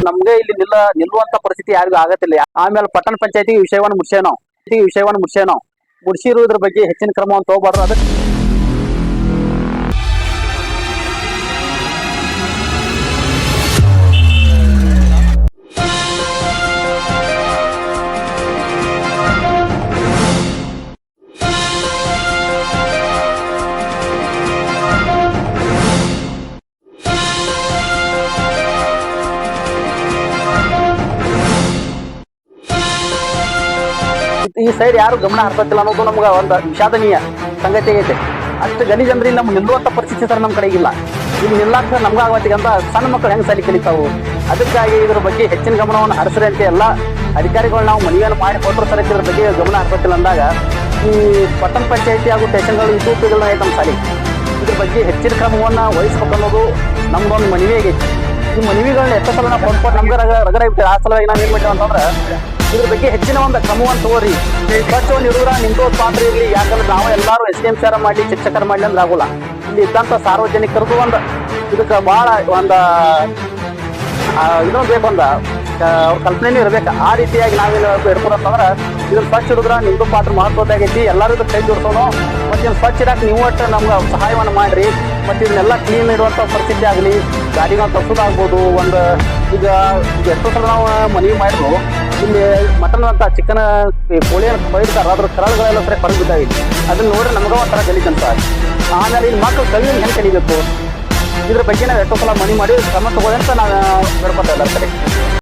ನಮ್ಗೆ ಇಲ್ಲಿ ನಿಲ್ಲುವಂತ ಪರಿಸ್ಥಿತಿ ಯಾರಿಗೂ ಆಗತ್ತಿಲ್ಲ. ಆಮೇಲೆ ಪಟ್ಟಣ ಪಂಚಾಯತಿ ವಿಷಯವನ್ನು ಮುಡ್ಸೇವ್ ನಾವು ಮುಡ್ಸಿರುವುದ್ರ ಬಗ್ಗೆ ಹೆಚ್ಚಿನ ಕ್ರಮವನ್ನು ತಗೋಬಾರ್ದು. ಅದಕ್ಕೆ ಈ ಸೈಡ್ ಯಾರು ಗಮನ ಹರಿಸತ್ತಿಲ್ಲ ಅನ್ನೋದು ನಮ್ಗೆ ಒಂದು ವಿಷಾದನೀಯ ಸಂಗತಿ ಆಗೈತೆ. ಅಷ್ಟು ಗಲೀಜ್ ಅಂದ್ರೆ ಇಲ್ಲಿ ನಮ್ಗೆ ನಿಲ್ಲುವಂತ ಪರಿಸ್ಥಿತಿ ಸರ್ ನಮ್ಮ ಕಡೆಗಿಲ್ಲ. ಇಲ್ಲಿ ನಿಲ್ಲಾಕ ನಮ್ಗೆ ಆಗತ್ತಿಗೆ ಅಂತ ಸಣ್ಣ ಮಕ್ಕಳು ಹೆಂಗ್ ಸಾಲಿ ಕಲಿತಾವು. ಅದಕ್ಕಾಗಿ ಇದ್ರ ಬಗ್ಗೆ ಹೆಚ್ಚಿನ ಗಮನವನ್ನು ಹರಿಸ್ರಿ ಅಂತ ಎಲ್ಲ ಅಧಿಕಾರಿಗಳು ನಾವು ಮನವಿಯನ್ನು ಮಾಡಿ ಕೊಟ್ಟರು ಸರ್. ಇದ್ರ ಬಗ್ಗೆ ಗಮನ ಹರಿಸತ್ತಿಲ್ಲ ಅಂದಾಗ ಈ ಪಟ್ಟಣ ಪಂಚಾಯತಿ ಹಾಗೂ ಸ್ಟೇಷನ್ಗಳು ಇದ್ದೂಪಗಳನ್ನ ಐತೆ ನಮ್ಮ ಸಾಲಿ. ಇದ್ರ ಬಗ್ಗೆ ಹೆಚ್ಚಿನ ಕ್ರಮವನ್ನು ವಹಿಸ್ಬೇಕು ಅನ್ನೋದು ನಮ್ದೊಂದು ಮನವಿ ಆಗೈತಿ. ಈ ಮನವಿಗಳನ್ನ ಎಷ್ಟು ಸಲ ನಾವು ಕೊಟ್ಕೊಂಡು ನಮ್ಗೆ ರಗಡ ಇರ್ತೇವೆ. ಆ ಸಲುವಾಗಿ ನಾವು ಏನ್ ಮಾಡ್ತೇವೆ ಅಂತಂದ್ರೆ ಇದ್ರ ಬಗ್ಗೆ ಹೆಚ್ಚಿನ ಒಂದು ಕ್ರಮವನ್ನು ತಗೋರಿ. ಸ್ವಚ್ಛವನ್ನು ಇಡುವುರ ನಿಮ್ದು ಪಾತ್ರ ಇರಲಿ. ಯಾಕಂದ್ರೆ ನಾವು ಎಲ್ಲರೂ SDM ಚಾರ ಮಾಡಲಿ ಶಿಕ್ಷಕರು ಮಾಡಲಿ ಅಂದ್ರೆ ಆಗೋಲ್ಲ. ಇಲ್ಲಿ ಇದ್ದಂಥ ಸಾರ್ವಜನಿಕರದ್ದು ಒಂದು ಇದಕ್ಕೆ ಭಾಳ ಒಂದು ಇನ್ನೊಂದು ಬೇಕು, ಒಂದು ಅವ್ರ ಕಲ್ಪನೆನೂ ಇರ್ಬೇಕು. ಆ ರೀತಿಯಾಗಿ ನಾವೇನು ಹಿಡ್ಕೊಡಂತಂದ್ರೆ ಇದನ್ನ ಸ್ವಚ್ಛ ಇಡಿದ್ರೆ ನಿಮ್ದು ಪಾತ್ರ ಮಹತ್ವದಾಗೈತಿ. ಎಲ್ಲರೂ ಇದಕ್ಕೆ ಕೈ ಜೋಡಿಸೋನು. ಮತ್ತು ಇದನ್ನು ಸ್ವಚ್ಛ ಇಡಕ್ಕೆ ನೀವು ಒಟ್ಟು ನಮ್ಗೆ ಸಹಾಯವನ್ನು ಮಾಡಿರಿ. ಮತ್ತು ಇದನ್ನೆಲ್ಲ ಕ್ಲೀನ್ ಇಡುವಂಥ ಪರಿಸ್ಥಿತಿ ಆಗಲಿ, ಗಾಡಿಗೆ ತಪ್ಸೋದಾಗ್ಬೋದು. ಒಂದು ಈಗ ಎಷ್ಟೋ ಸಲ ನಾವು ಮನವಿ ಮಾಡಿದ್ರು ಇಲ್ಲಿ ಮಟನ್ ಅಂತ ಚಿಕನ್ ಕೋಳಿಯನ್ನು ಕೊಯ್ತಾರೆ, ಅದ್ರ ಕರಳುಗಳೆಲ್ಲ ಸರಿ ಹೊರಗೆ ಬಿದ್ದಾಗಿತ್ತು. ಅದನ್ನ ನೋಡ್ರೆ ನಮಗ ಒಂಥರ ಗಲೀಜಂತ. ಆಮೇಲೆ ಇಲ್ಲಿ ಮಕ್ಕಳು ಕಲಿಯನ್ನು ಹೆಂಗೆ ಕಲಿಬೇಕು, ಇದ್ರ ಬಗ್ಗೆ ನಾವು ಎಷ್ಟೋ ಸಲ ಮನವಿ ಮಾಡಿ ಕ್ರಮ ತಗೊಳ್ಳಿ ಅಂತ ನಾವು ಹೇಳ್ಕೊತಾ ಇದ್ದಾರೆ.